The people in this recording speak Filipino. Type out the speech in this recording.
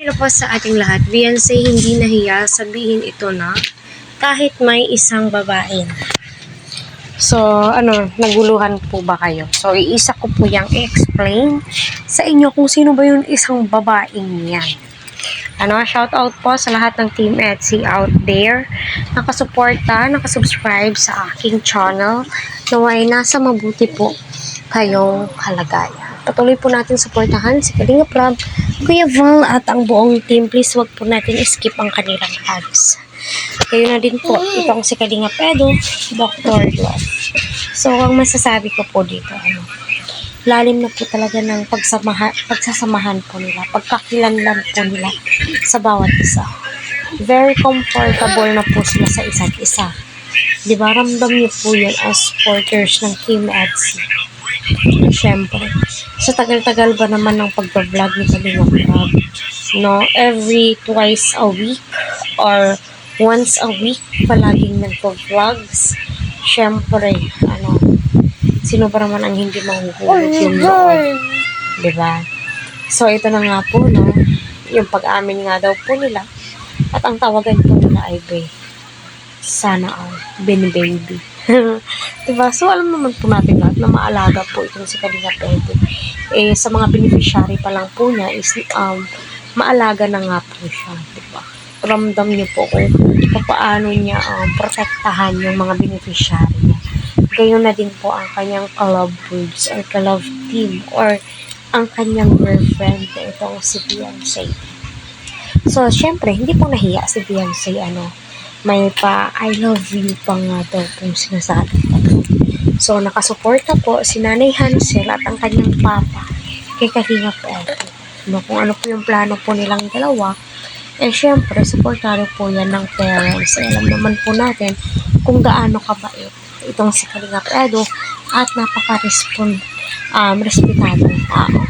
Pero po sa ating lahat, Beyonce hindi nahiya sabihin ito na kahit may isang babae na. So, naguluhan po ba kayo? So, iisa ko po yung i-explain sa inyo kung sino ba yung isang babaeng yan. Shout out po sa lahat ng Team Etsy out there. Nakasuporta, nakasubscribe sa aking channel. Naway nasa mabuti po kayong kalagayan. Patuloy po natin suportahan si Kalinga Prab, Kuya Val at ang buong team. Please wag po natin skip ang kanilang ads. Kayo na din po, itong si Kalinga Pedro, Dr. Love. So, ang masasabi ko po dito, lalim na po talaga ng pagsasamahan po nila, pagkakilanlan po nila sa bawat isa. Very comfortable na po sila sa isa't isa. Diba, ramdam niyo po yun as supporters ng Team Etsy. Siyempre, sa tagal-tagal ba naman ng pag-vlog ni Kalinga Prab, every twice a week or once a week palaging nagpo-vlogs. Siyempre, sino ba naman ang hindi mahuhulog yung loob, diba? So, ito na nga po, yung pag-amin nga daw po nila, at ang tawagan po nila ay sana all, baby. Diba? So, alam naman po natin lahat na maalaga po itong si Kalinga Pedro. Sa mga beneficiary pa lang po niya is, maalaga na nga po siya, diba? Ramdam niyo po kung paano niya protektahan yung mga beneficiary niya. Gayon na din po ang kanyang ka-love birds or ka-love team or ang kanyang girlfriend, itong si Beyonce. So, syempre, hindi po nahiya si Beyonce, may I love you pa nga daw kung sinasabi pa. So, nakasuporta po si Nanay Hansel at ang kanyang papa kay Kalinga Pedro. Kung ano po yung plano po nilang dalawa, syempre, supportado po yan ng parents. Alam naman po natin kung gaano kabait itong si Kalinga Pedro at napaka-respetadong tao.